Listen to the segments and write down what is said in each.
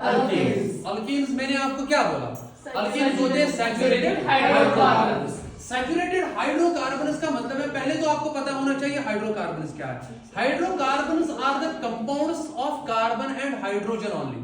Alkanes. Alkanes मैंने आपको क्या बोला? अल्केन्स होते हैं सैचुरेटेड हाइड्रोकार्बन्स। सैचुरेटेड हाइड्रोकार्बन्स का मतलब है, पहले तो आपको पता होना चाहिए हाइड्रोकार्बन्स क्या है। Hydrocarbons are the compounds of carbon and hydrogen only.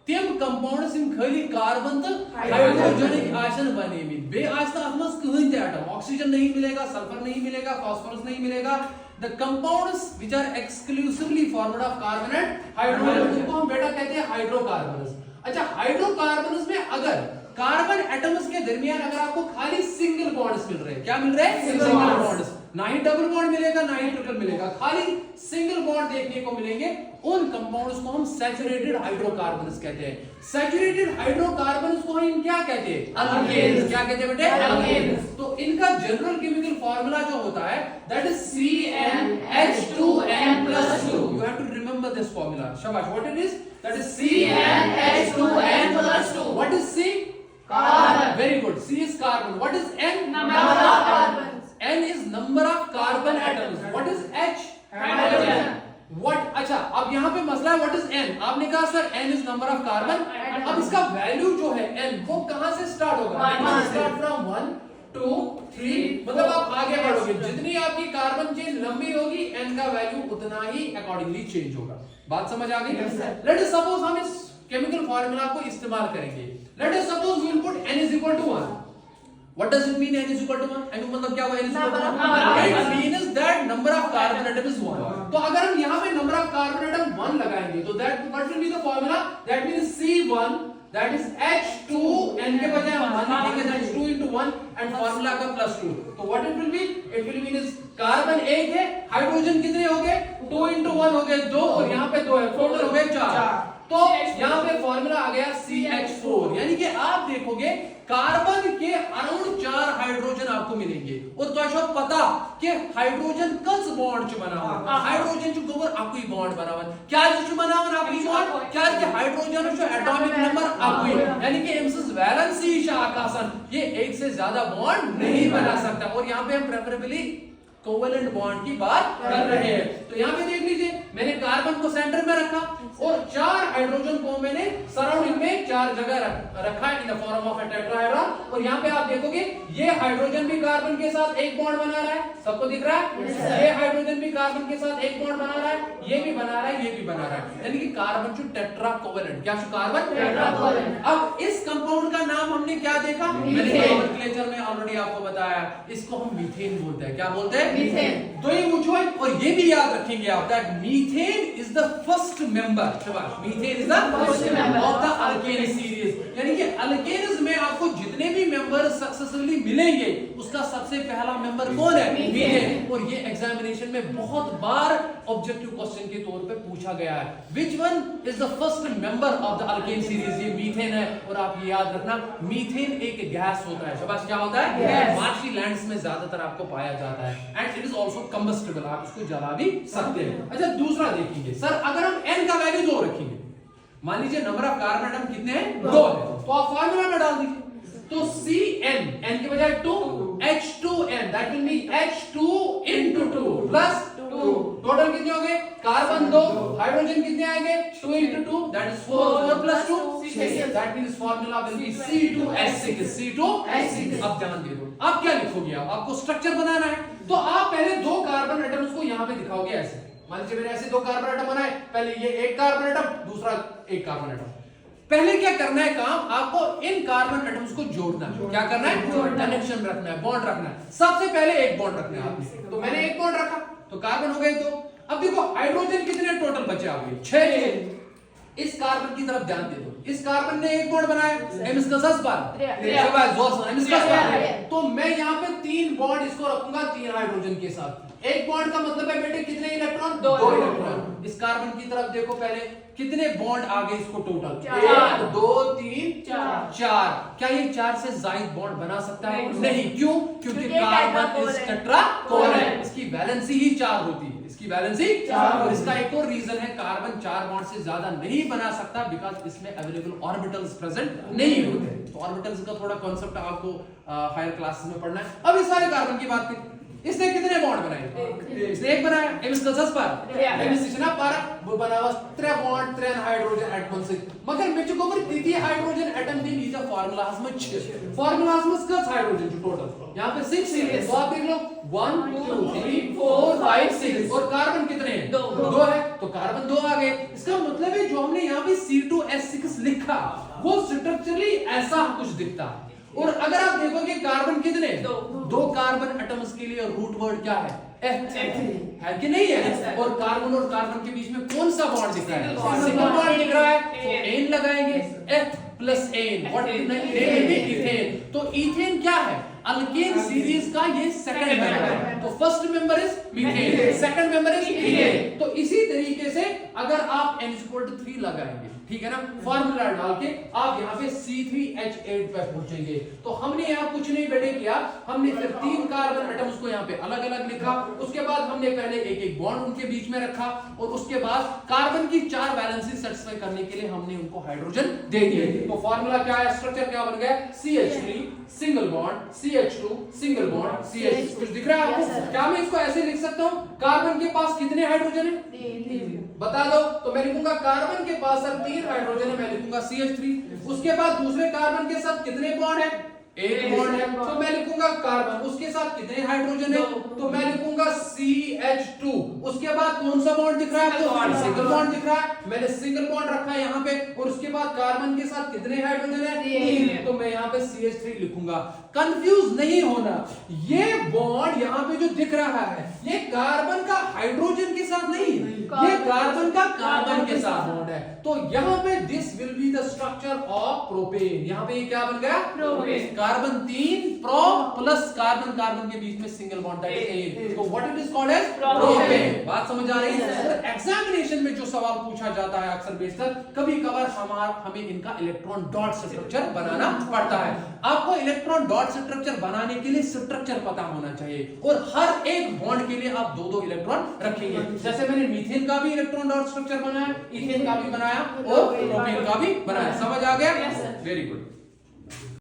तम कंपाउंड्स यम खाली कार्बन तो हाइड्रोजनिक आसन बनेमी, बे आसन अतमस कहीं ते एटम, ऑक्सीजन नहीं मिलेगा, सल्फर नहीं मिलेगा, फास्फोरस नहीं मिलेगा। The compounds which are exclusively formed of carbon and hydrogen, उनको हम बेटा कहते हैं हाइड्रोकार्बन्स। अच्छा, हाइड्रोकार्बन्स में अगर कार्बन एटम्स के दरमियान अगर आपको खाली सिंगल बॉन्ड्स मिल रहे हैं, क्या मिल रहे हैं? सिंगल बॉन्ड्स, ना ही डबल बॉन्ड मिलेगा ना ही ट्रिपल मिलेगा, खाली सिंगल बॉन्ड देखने को मिलेंगे, उन कंपाउंड्स को हम सैचुरेटेड हाइड्रोकार्बन्स कहते हैं। सैचुरेटेड हाइड्रोकार्बन्स को हम क्या कहते हैं? अल्केन्स। क्या कहते हैं बेटे? अल्केन्स। तो इनका जनरल केमिकल फार्मूला जो होता है that is CnH2n+2। You have to remember this formula. शाबाश। What it is? That is CnH2n+2। What is C? Carbon. Very good. C is carbon. What is N? Number of carbons. N is number of carbon atoms. What is H? Hydrogen. What? अच्छा, अब यहाँ पे मसला है what is N? आपने कहा sir N is number of carbon. अब इसका वैल्यू जो है N वो कहाँ से स्टार्ट होगा? Start from 1 2 3, मतलब आप आगे बढ़ोगे, जितनी आपकी कार्बन चेन लंबी होगी N का वैल्यू उतना ही अकॉर्डिंगली चेंज होगा। बात समझ आ गई? लेट अस सपोज हम इस केमिकल फार्मूला को इस्तेमाल करेंगे। Let us suppose we will put n is equal to 1. What does it mean n is equal to 1? n मतलब क्या हुआ? n is equal to 1. It means that number of carbon atom is 1. तो अगर हम यहाँ पे number of carbon atom 1 लगाएंगे तो that what will be the formula? That means C1 that is H2, n के बजाय हम 1 लिखेंगे, that is 2 into 1 and formula का +2। तो what it will be? It will mean is carbon 1 है, hydrogen कितने हो गए? 2 into 1 हो गए 2 और यहाँ पे 2 है, टोटल हो गए 4। तो यहाँ पे फॉर्मूला आ गया CH4, यानी कि आप देखोगे कार्बन के अराउंड 4 हाइड्रोजन आपको मिलेंगे। और तो ऐसा पता कि हाइड्रोजन कस बॉन्ड च बनावन, हाइड्रोजन च गोबर आपको ही बॉन्ड बनावन, क्या च बनावन आपको बॉन्ड, क्या कि हाइड्रोजन च एटॉमिक नंबर आपको, यानी कि एमसिस वैलेंसी आकाशन ये एक से ज्यादा बॉन्ड नहीं बना सकता। और यहाँ पे हम प्रेफरेबली कोवेलेंट बॉन्ड की बात कर रहे हैं। तो यहाँ पे देख लीजिए, मैंने कार्बन को सेंटर में रखा और 4 हाइड्रोजन को मैंने सराउंडिंग में 4 जगह रखा है in the form of a tetrahedron. और यहाँ पे आप देखोगे ये हाइड्रोजन भी कार्बन के साथ एक बॉन्ड बना रहा है, सबको दिख रहा है? ये हाइड्रोजन भी कार्बन के साथ एक बॉन्ड बना रहा है, ये भी बना रहा है, ये भी बना रहा है, यानी कि कार्बन टू टेट्रा कोवेलेंट। क्या कार्बन? Tetra covalent. अब इस कंपाउंड का नाम हमने क्या देखा? मैंने नोमेनक्लेचर में ऑलरेडी आपको बताया, इसको हम मीथेन बोलते हैं। क्या बोलते हैं? मीथेन। तो ये मुझे और ये भी याद रखेंगे आप that methane is the first member. शाबाश। Methane is the first member of the alkane series, यानी कि अल्केन्स में आपको जितने भी मेंबर सक्सेसफुली मिलेंगे उसका सबसे पहला मेंबर कौन है? मीथेन। और ये एग्जामिनेशन में बहुत बार ऑब्जेक्टिव क्वेश्चन के तौर पे पूछा गया है, which one is the first member of the alkane series? ये मीथेन है। और आप ये याद रखना, मीथेन एक गैस होता है। शाबाश। क्या होता है? मार्शी लैंड्स में ज्यादातर आपको पाया जाता है and it is also combustible, आप इसको जला भी सकते हैं। अच्छा, दूसरा देखेंगे सर, अगर हम n का वैल्यू 2 रखेंगे, मान लीजिए नंबर ऑफ कार्बन एटम कितने हैं? 2 है, तो आप फार्मूला में डाल दीजिए। तो Cn, n के बजाय 2, H2n that will be H2 into 2 plus 2, total कितने हो गए? कार्बन 2, हाइड्रोजन कितने आएंगे? 2 into 2 that is 4, 4 plus 2 6, that means formula will be C2H6, C2H6। अब ध्यान दे दो, अब क्या लिखोगे आप? आपको स्ट्रक्चर बनाना है, तो आप पहले 2 कार्बन एटम्स को यहाँ पे दिखाओगे ऐसे। मान लीजिए मैंने ऐसे 2 कार्बन एटम बनाए, पहले ये एक कार्बन एटम, दूसरा एक कार्बन एटम। पहले क्या करना है काम? आपको इन कार्बन एटम्स को जोड़ना है। क्या करना है? कनेक्शन रखना है, बॉन्ड रखना है। सबसे पहले एक बॉन्ड रखना है आपने, तो मैंने एक बॉन्ड रखा तो कार्बन हो गए 2। अब देखो हाइड्रोजन कितने टोटल बचे आपके? 6। इस कार्बन की तरफ ध्यान दे दो, इस कार्बन ने एक बॉन्ड बनाया, तो मैं यहाँ पे 3 बॉन्ड इसको रखूंगा 3 हाइड्रोजन के साथ। एक बॉन्ड का मतलब है बेटे कितने इलेक्ट्रॉन? 2 इलेक्ट्रॉन। इस कार्बन की तरफ देखो पहले कितने बॉन्ड आ गए इसको टोटल? 1 2 3 4। क्या ये 4 से ज्यादा बॉन्ड बना सकता है? नहीं। क्यों? क्योंकि कार्बन इज टेट्रा कोवेलेंट, इसकी वैलेंसी ही 4 होती है, इसकी वैलेंसी 4। और इसका एक और रीजन है, कार्बन 4 बॉन्ड से ज्यादा नहीं बना सकता बिकॉज़ इसमें अवेलेबल ऑर्बिटल्स प्रेजेंट नहीं होते। तो ऑर्बिटल्स का थोड़ा कांसेप्ट आपको हायर क्लासेस में पढ़ना है। अब इस सारे कार्बन की बात करें, इसने कितने बॉन्ड बनाए? इसने एक बनाया. Emis par. Emis इसने par बनावा 3 बॉन्ड 3 हाइड्रोजन एटम्स. मगर मे जो कोवर तीती हाइड्रोजन एटम दिन इज अ फार्मूलास में फार्मूलास में कस हाइड्रोजन जो टोटल यहाँ पे 6 है. तो आप देख लो 1 2 3 4 5 6 और कार्बन कितने हैं? 2 है. तो कार्बन 2 आ गए. इसका मतलब है जो हमने यहाँ पे C2H6 लिखा वो स्ट्रक्चरली ऐसा कुछ दिखता. और अगर आप देखोगे कार्बन कितने? 2 कार्बन एटम्स के लिए रूट वर्ड क्या है? है कि नहीं है? और कार्बन के बीच में कौन सा बॉन्ड दिख रहा है? सिंगल बॉन्ड दिख रहा है. तो एन लगाएंगे. H plus n what ethane. तो इथेन क्या है? अल्केन सीरीज का ये सेकंड मेंबर है. तो first member is methane, second member is ethane. तो इसी तरीके से अगर आप n=3 लगाएंगे, ठीक है ना, फार्मूला डाल के आप यहाँ पे C3H8 पे पहुंचेंगे. तो हमने यहाँ कुछ नहीं बेटे किया, हमने फिर 3 कार्बन एटम्स को यहाँ पे अलग अलग लिखा. उसके बाद हमने पहले एक एक बॉन्ड उनके बीच में रखा और उसके बाद कार्बन की 4 वैलेंसी सेटिस्फाई करने के लिए हमने उनको हाइड्रोजन दे दिए. तो फार्मूला क्या है? स्ट्रक्चर क्या बन गया? CH3 single bond CH2 single bond CH. कुछ दिख रहा है आपको? क्या मैं इसको ऐसे लिख सकता हूँ? कार्बन के पास कितने हाइड्रोजन है? बता दो. तो मैं लिखूंगा कार्बन के पास सर 3 हाइड्रोजन है, मैं लिखूंगा CH3. उसके बाद दूसरे कार्बन के साथ कितने बॉन्ड है? एक बॉन्ड है. तो मैं लिखूंगा कार्बन, उसके साथ कितने हाइड्रोजन है? तो मैं लिखूंगा CH2. उसके बाद कौन सा बॉन्ड दिख रहा है आपको? सिंगल बॉन्ड दिख रहा है. मैंने सिंगल बॉन्ड रखा है यहाँ पे. और उसके बाद कार्बन के साथ कितने हाइड्रोजन है? 3. तो मैं यहाँ पे CH3 लिखूंगा. कंफ्यूज नहीं होना, ये बॉन्ड यहाँ पे जो दिख रहा है ये कार्बन का हाइड्रोजन के साथ नहीं, ये कार्बन का कार्बन के साथ बॉन्ड है. तो यहाँ पे this will be the structure of propane. यहाँ पे ये क्या बन गया? प्रोपेन. कार्बन 3 प्रो प्लस कार्बन के बीच में सिंगल बॉन्ड, दैट इज एन. तो what it is called as propane. बात समझ आ रही है? एग्जामिनेशन में जो सवाल पूछा जाता है अक्सर बेशतर, कभी कभार हमें इनका इलेक्ट्रॉन डॉट स्ट्रक्चर बनाना पड़ता है. आपको इलेक्ट्रॉन डॉट स्ट्रक्चर बनाने के लिए स्ट्रक्चर पता होना चाहिए और हर एक बॉन्ड के लिए आप 2-2 इलेक्ट्रॉन रखेंगे. जैसे मैंने मीथेन का भी इलेक्ट्रॉन डॉट स्ट्रक्चर बनाया, इथेन का भी बनाया और प्रोपेन का भी बनाया. समझ आ गया? Very good.